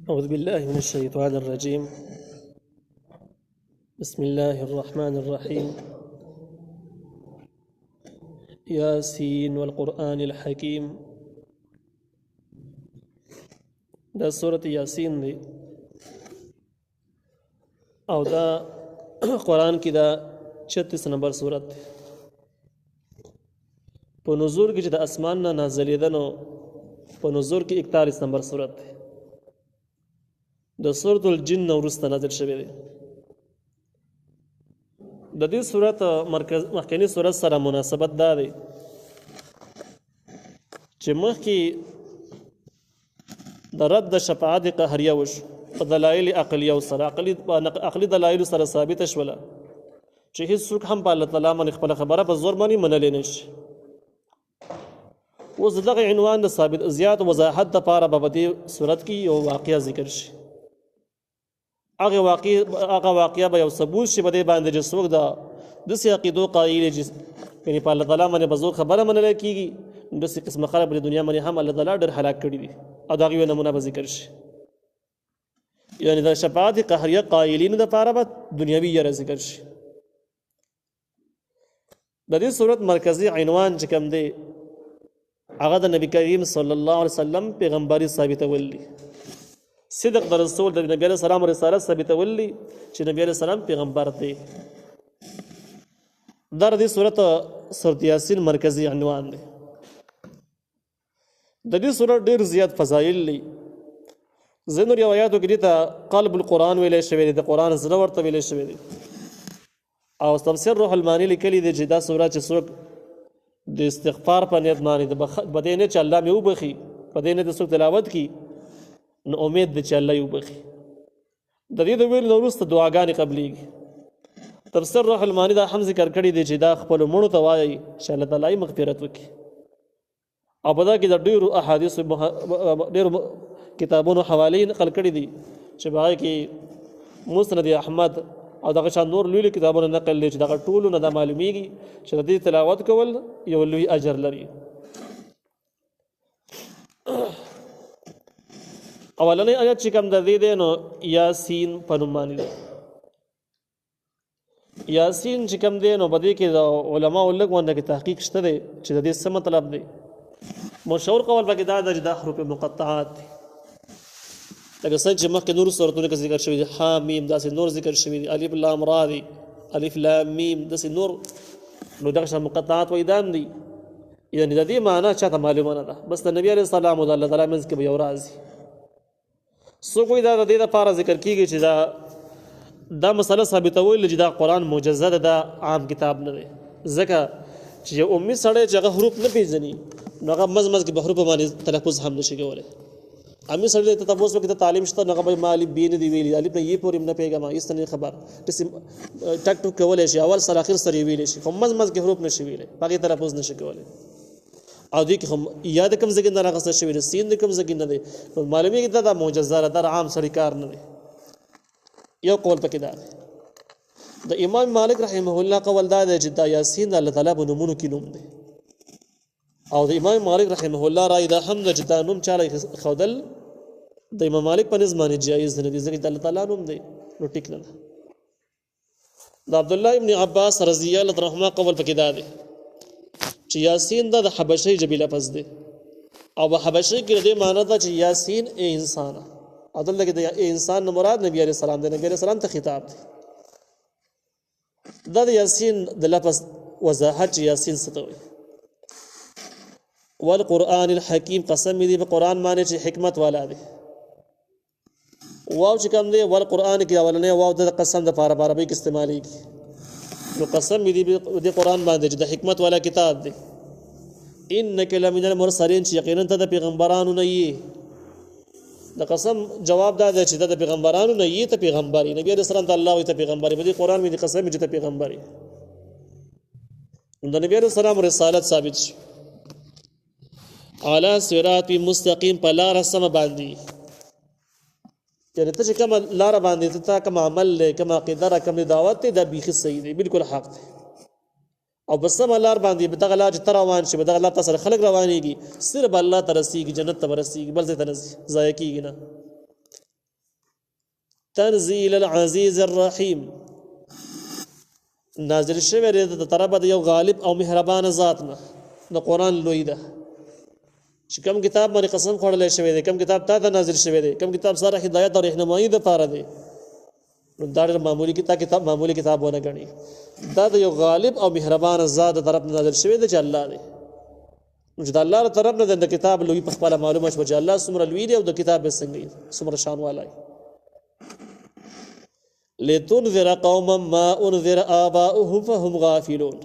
أعوذ بالله من الشيطان الرجيم. بسم الله الرحمن الرحيم. ياسين والقرآن الحكيم. دا سورة ياسين دي او دا قرآن کی دا 36 نمبر سورت دی. په نزول کې چې د اسمان نه نازلېدنو په نزول کې 41 نمبر سورت دی. د سورۃ الجن وروسته نازل شوی دی. د دې سورت مخکنی سورت سره مناسبت دا دی چې مخکې د رد د شفاعت قهریه وشو په دلایل عقلیه سره عقلي دلایل سره ثابت شوله چې هیڅوک هم په الله تعالی باندې خپل خبره په زور باندې منلی نشي. اوس دغه عنوان د ثابت زیات وضاحت لپاره به په دې صورت کې یو واقعه ذکر شي. هغه واقعه به یو ثبوت شي په دې باندې چې څوک داسې عقیدو قایل یعنې په الله تعالی باندې په زور خبره منلی کېږي، داسې قسمه خلک په دنیا باندې هم الله تعالی ډېر هلاک کړي دي او د هغې یو نمونه به ذکر شي. یعنې د شفاعت قهریه قایلینو دپاره به دنیوي یره ذکر شي. د دې صورت مرکزي عنوان چې کوم دی هغه د نبی کریم صلی الله علیه وسلم پیغمبري ثابتول دي. صدق د رسول د نبی علیه السلام رسالت ثابتول دي چې نبی علیه السلام پیغمبر دی. دا د دې صورت سورۃ یاسین مرکزي عنوان دی. د دې صورت ډېر زیات فضایل دي. ځینو روایاتو کې دې ته قلب القرآن ویلی شوی دی، د قرآن زړه ورته ویلی شوی دی. او تفسیر روح المانی لیکلی دی چې دا صورت چې څوک د استغفار په نیت باندې په دې نه چې الله مې وبخي، په دې نه د څوک تلاوت کړي نو امید دی چې الله یې وبخي. د دې د ویلو نه وروسته دعاګانې قبلیږي. تفسیر روح المانی دا هم ذکر کړی دی چې دا خپلو مړو ته وایي چې الله تعالی یې مغفرت وکړي. او په دا کې د ډېرو احادیثو ډېرو کتابونو حوالې نقل کړي دي چې په هغې کې مسند احمد او دغه شان نور لوی کتابونه نقل دي چې دغه ټولو نه دا معلومیږي چې د دې تلاوت کول یو لوی اجر لري. اولنی آیت چې کوم د دې دی نو یاسین په نوم باندې دی. یاسین چې کوم دی نو په دې کې د علماو لږ غونډه کې تحقیق شته دی چې د دې څه مطلب دی. مشهور قول پکې دا ده چې دا حروف مقطعات دي، لکه څنګه چې مخکې نورو صورتونو کې ذکر شوي دي، حامیم داسې نور ذکر شوي دي، الف لام را دي، الف لام میم داسې نور. نو دغه شان مقطعات وایي دا هم دي. یعنې د دې معنا چاته معلومه نه ده، بس د نبي علیه السلام او د الله تعالی منځ کې به یو راز وي. څوک وایي دا د دې دپاره ذکر کېږي چې دا مسله ثابتول چې دا قرآن معجزه ده، دا عام کتاب نه دی. ځکه چې یو امي سړی چې هغه حروف نه پېژني نو هغه مز کې به حروف باندې تلفظ هم نشي کولی. امي سړی ته تپوس وکړي ته تعلیم شته نو هغه به ما الف بې نه دي ویلي، الف نه یې پورې نه پوهېږم، هېڅ ته نه خبر، داسې ټک ټوک کولی شي، اول سره اخر سره یې ویلی شي، خو مز کې حروف نشي ویلی، په هغې تلفظ نشي کولی. او دوی کې خو یا د کوم ځای نه راغسته شوي دی، سین د کوم ځای نه دی، نو معلومېږي دا معجزه ده، دا عام سړي کار نه دی. یو قول پکې دا دی. د امام مالک رحمه الله قول دا دی چې دا یاسین د الله تعالی په نومونو کې نوم دی. او د امام مالک رحمه الله رای دا هم ده چې دا نوم چاله ښودل د امام مالک په نظم باندې جایز نه دي، ځکه د الله تعالی نوم دی نو ټیک نه ده. د عبدالله ابن عباس رضی الله عنهما قول پکې دا دی چې یاسین دا د حبشي ژبې لفظ دی او په حبشي کې د دې معنی ده چې یاسین ای انسانه. او دلته کې د انسان نه مراد نبی علیه السلام دی، نبی علیه السلام ته خطاب دی. دا د یاسین د لفظ وضاحت چې یاسین څه ته وایي. والقرآن الحکیم قسم دی په قرآن باندې چې حکمت والا دی. واو چې کوم دی والقرآن کې اولنی واو د قسم د پاره په عربي کې استعمالیږي. نو قسم دی د قرآن باندې چې د حکمت والا کتاب دی. انک لمن المرسلین چې یقینا ته د پیغمبرانو نه یې. د قسم جواب دا دی چې د پیغمبرانو نه یې ته پیغمبري، نبی علیه السلام ته الله وایي ته پیغمبري، په دې قرآن باندې قسم چې ته پیغمبري. د نبی علیه السلام رسالت ثابت شي علی صراط مستقیم په لاره سمه باندې. یعنې ته چې کومه لاره باندې ته کوم عمل دی، کوم عقیده را، کوم دعوت دی، دا بیخي صحیح دی، بالکل حق دی. او په سمه لار باندې به دغه لار چې ته روان شي، به دغه لار ته سره خلک روانېږي، صرف الله ته رسېږي، جنت ته به رسېږي، بل ځای ته نه ځي، ضایع کېږي نه. تنزيل العزيز الرحيم نازل شوی دی د طرفه د یو غالب او مهربان ذاتنا د قرآن لوی ده چې کوم کتاب باندې قسم خوړلی شوی دی کوم کتاب تا ته نازل شوی دی کوم کتاب سره هدایت او رهنمایي دپاره دی نو دا ډېر معمولي کتاب ونه ګڼي دا د یو غالب او مهربان ذات د طرف نه نازل شوی دی چې الله دی نو چې د الله له طرف نه د کتاب لوی په خپله معلومه شوه چې الله څومره لوی دی او د کتاب یې څنګه دی څومره شان والی لتنذر قوما ما انذر آباؤهم فهم غافلون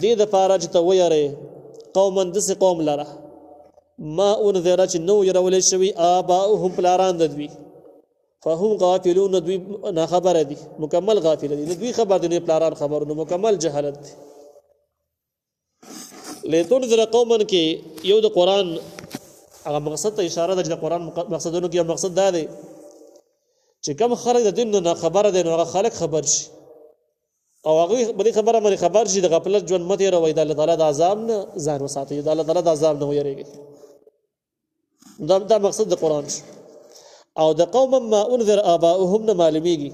دې دپاره چې ته ویرې قوما داسې قوم لره ما انذر چې نو یرولی شوي آباؤهم پلاران د دوی فهم غافلون دوی ناخبره دي مکمل غافل دي دوی خبر دي پلاران خبر نو مکمل جهالت دي لتنذر قوما کې یو د قرآن هغه مقصد ته اشاره ده چې د قرآن مقصدونو کې یو مقصد دا دی چې کوم خلک د دین نه خبره دی نو هغه خلک خبر شي او هغوی په دې خبره باندې خبر شي د غفلت ژوند مه تېروئ د الله تعالی د عذاب نه ځان وساتئ د الله تعالی د عذاب نه ویریږئ دا مقصد د قرآن شو او د قوم ما انذر آباؤهم نه معلومیږي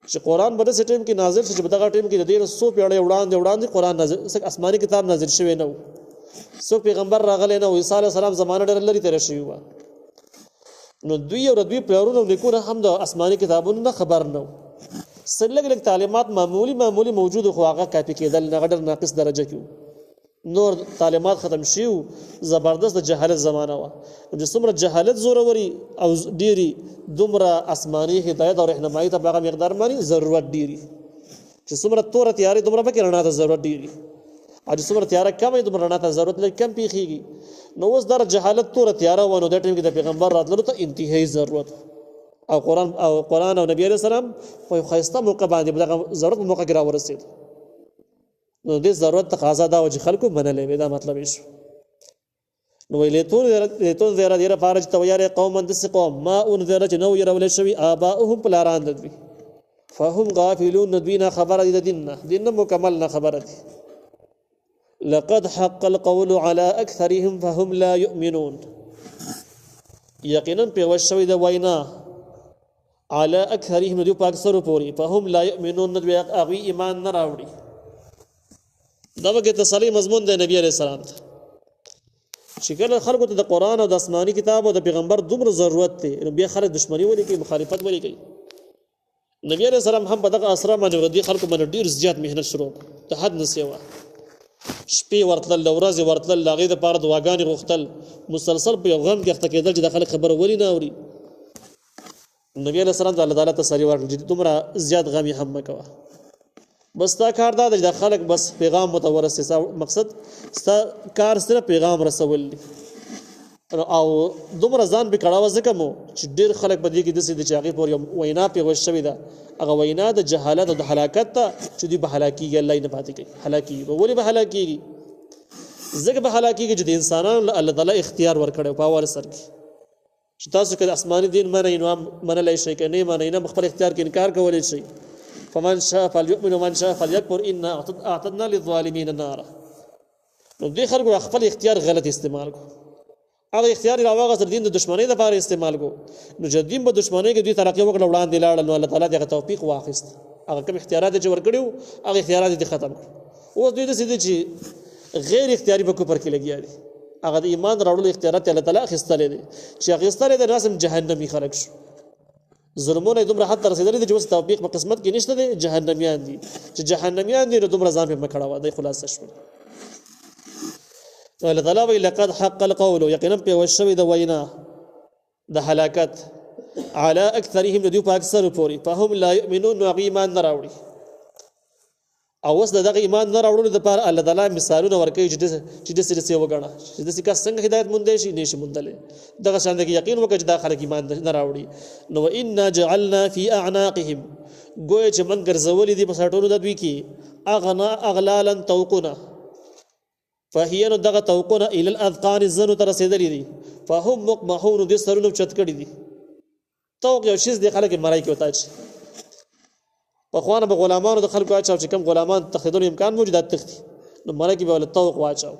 چې قرآن به داسې ټیم کې نازل شي چې په دغه ټیم کې د دې نه څو پیړۍ وړاندې قرآن نازل آسماني کتاب نازل شوی نه و څوک پیغمبر راغلی نه و عیسی علیه السلام زمانه ډېره لرې تېره شوې وه نو دوی او د دوی پلارونه او نیکونه هم د آسماني کتابونو نه خبر نه و څه لږ لږ تعلیمات معمولي موجود خو هغه کاپي کېدل نه هغه ډېر ناقص درجه کې نور تعلیمات ختم شي و زبردست د جهالت زمانه وه چې څومره جهالت زوروري او ډېري دومره آسماني هدایت او رهنمایي ته په هغه مقدار باندې ضرورت ډېري چې څومره توره تیارې دومره پکې رڼا ته ضرورت ډېري او چې څومره تیاره کمه دومره رڼا ته ضرورت لږ کم پېښېږي نو اوس دا جهالت توره تیاره وه نو دې ټیم کې د پیغمبر راتللو ته انتهایي ضرورت او قرآن او نبي علیه السلام په یو ښایسته موقع باندې په دغه ضرورت په موقع کې راورسېد نو دې ضرورت تقاضا دا وه چې خلکو منلی وي دا مطلب یې شو نو وایي لتنذر دې لپاره چې ته ویارې قوما داسې قوم ما انذر چې نه و یرولی شوي آباؤهم پلاران د دوی فهم غافلون نه دوی نه خبره دي د دین نه مکمل نه خبره دي لقد حق القول على أكثرهم فهم لا يؤمنون یقینا پیوست شوی د وینا على أكثرهم دوی په اکثرو پورې فهم لا يؤمنون نه دوی هغوی ایمان نه راوړي دا وګه تسلی مضمون دی نبی علیہ السلام ته چې کله خلکو ته د قرآن او د آسماني کتاب او د پیغمبر دومره ضرورت دی نو بیا خلک دشمني ولې کوي مخالفت ولې کوي نبی علیہ السلام هم په دغه اسرا باندې ردي خلکو باندې ډېر زیات محنت شروع ته حد نه سیوا شپې ورتلل د ورځې ورتلل د هغې دپاره دعاګانې غوښتل مسلسل په یو غم کې اخته کېدل چې د خلک خبره ولې نه اوري نبی علیہ السلام ته الله تعالی تسلي ورکړل چې دومره زیات غم یې هم مه کوه بس تا کار دا دی چې د خلک بس پیغام ورته ورسوي مقصد ستا کار صرف پیغام رسول دي او دومره ځان بې کړاوه ځکه مو چې ډېر خلک په دې کې داسې دي چې هغې پورې یو وینا پیغوش شوې ده هغه وینا د جهالت او د هلاکت ته چې دوی به هلاکېږي الله یې نه پاتې کوي هلاکېږي ولې به هلاکېږي ځکه به هلاکېږي چې د انسانانو له الله تعالی اختیار ورکړی په اول سر کې چې تاسو که د آسماني دین منئ نو هم منلی شئ که نه منئ نه خپل اختیار کې انکار کولی شئ فمن شاء فليؤمن ومن شاء فليكفر إنا أعتدنا للظالمين نارا نو دې خلکو خپل اختیار غلط استعمال کو هغه اختیار راواغه دین د دشمنۍ لپاره استعمال کو نو چې دین په دشمنۍ کې دوی ترقي وکړه وړاندې لاړل نو الله تعالی دغه توفیق واخیست هغه کوم اختیارات چې ورکړي هغه اختیارات دې ختم کړ اوس دوی داسې دي چې غیر اختیاري په کفر کې لګیا دي هغه د ایمان راوړلو اختیارات الله تعالی اخیستلی دي چې اخیستلی دی ناسم جهنمي خلک شو ظلمونه دومره حد ته رسېدلي دي چې اوس توفیق په قسمت کې نشته دی جهنمیان دي چې جهنمیان دي نو دومره ځان پرې مه کړوه دی خلاصه شول الله تعالی وایي لقد حق القول یقینا پیوست شوې د وینا د هلاکت على اکثرهم د دوی په اکثرو پورې فهم لا یؤمنون نو هغوی ایمان نه راوړي او اوس د دغه ایمان نه راوړلو دپاره الله تعالی مثالونه ورکوي چې داسې وګڼه چې داسې کس څنګه هدایت موندی شي نه شي موندلی دغه شان دی یقین وکړه چې دا خلک ایمان نه راوړي نو وانا جعلنا فی اعناقهم ګویا چې موږ ګرځولي دي په ساټونو د دوی کې اغلالا توقونه فهي نو دغه توقونه الى الاذقان زنو ته رسېدلي دي فهم مقمحون دې سرونه چت کړي دي توق یو شیز دی خلک مرای کې وتا شي پخوانه به غلامانو د خلکو اچاو چې کوم غلامان تخیدلو امکان موجود تختی نو مرای کې به ول توق واچاو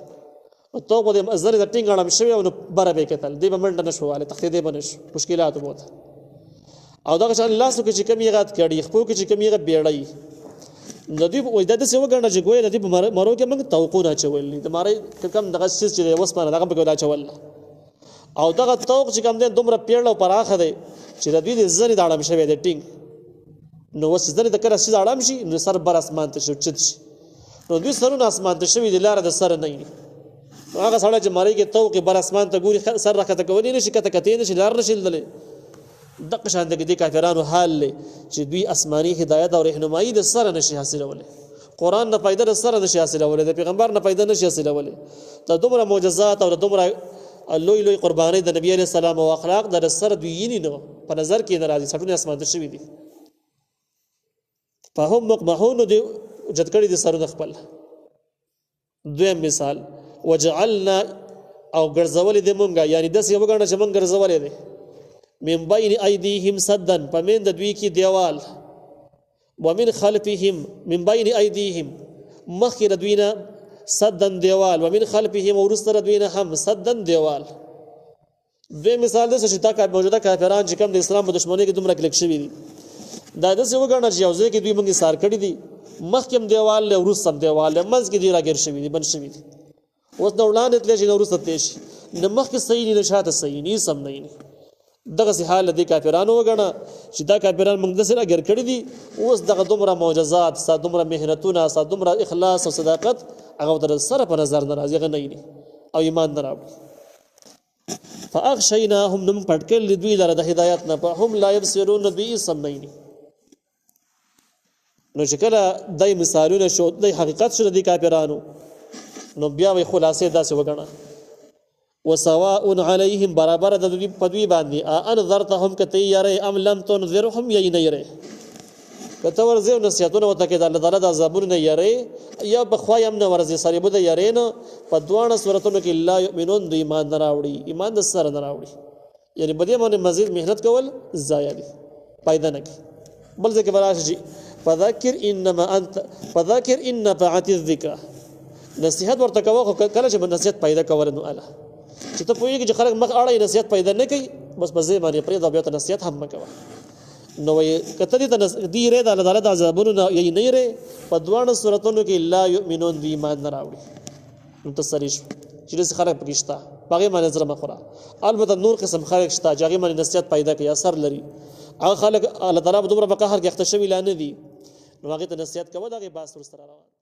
او توق به زری د ټینګ اړم شوی او نو بره به کتل دی به منډه نشو والے تختی دی بنش مشکلات وته او دغه شان لاسو کې چې کم یې غات کړي خپو کې چې کم یې بیړی د دې وای د څه وګڼه چې ګوي د دې مرو کې موږ توقع نه چولې د ماره کم دغه څه چې وسمانه دغه په ګولا چول او دغه توق چې کم دې دومره پیړل او پراخه دی چې د دې زری د اړم شوی دی ټینګ نو وس زری د کړه چې اړم شي نو سر بر اسمان ته چت شي نو دوی سرونه اسمان ته شوی دی لار د سر نه هغه سره چې ماره کې توق بر اسمان ته ګوري سر راکته کولی نشي کته کته نشي لار نشي دلې دغه شان دغه کافرانو حال له چې دوی آسماني هدایت او رهنمایي د سره نشي حاصلوله قران نه پیدا د سره نشي حاصلوله د پیغمبر نه پیدا نشي حاصلوله د دومره معجزات او د دومره لوی لوی قرباني د نبی عليه السلام او اخلاق د سره دوی یې نه په نظر کې ناراضي سټونه اسمان ته شوی دي فهم مقمحون دي جدکړي د سره خپل دویم مثال وجعلنا او ګرځول دي مونږه یعنی د څه وګڼه چې مونږ ګرځولې دي من بين ايديهم سدا فمن دوی کی دیوال ومن خلفهم من بين ايديهم مخیر دوینا سدا دیوال ومن خلفهم ورستر دوینا هم سدا دیوال دوی مثال د چې تا موجوده کافران چې کوم د اسلام په دشمنی کې دومره کلک شوی دي دا د څه وګڼه چې یوځای کې دوی مونږه سار کړی دي مخکم دیوال له ورستم دیوال له منځ کې دی راګر شوی دي بن شوی دي اوس د وړاندې تل چې ورسته تیش نه مخکې صحیح نه شاته صحیح نه سم نه دغه سي حال دي کافرانو وګڼه چې دا کافرانو موږ د سره ګر کړی دي اوس دغه دومره معجزات ساده دومره مهنتونه ساده دومره اخلاص او صداقت هغه در سره په نظر ناراضي غنئ او ایمان نه راوړي فاغشيناهم نم پټکل دوی لره د هدایت نه په هم لا يبصرون دوی سمنئ نو چې کله دای مثالونه شو د حقیقت شو د کافرانو نو بیا وی خلاصې داسې وګڼه وسواء عليهم برابر د دوی په دوی باندې انذرتهم کته یری ام لم تنذرهم یینیره کته ورزه نصیحتونه وته کې د الله تعالی د عذابونه یری یا بخوای هم نه ورزه سره بده یری نه په دوانه صورتونو کې لا یؤمنون د ایمان نه راوړي ایمان د سره نه راوړي یعنی بده باندې مزید مهنت کول ضایع دي پیدا نه کی بل ځکه براشي فذكر انما انت فذكر ان فعت الذکر نصیحت ورته کوو کله چې نصیحت پیدا کول نو الله چې ته پوهیږي چې خلک مخ اړه نصیحت پیدا نه کوي بس په ځای باندې پرې دا بیا ته نصیحت هم مکوه نو کته دې دی رې د الله تعالی د عذابونو یې نه رې په دوانه صورتونو کې لا یؤمنون دی ایمان نه راوړي نو تسریش چې دې خلک پکښتا باغې باندې نظر مخوره البته نور قسم خلک شته چې هغه باندې نصیحت پیدا کوي اثر لري هغه خلک الله تعالی په دومره په قهر کې اختشوي لانه دي نو هغه ته نصیحت کوي دا غي باس ور سره روان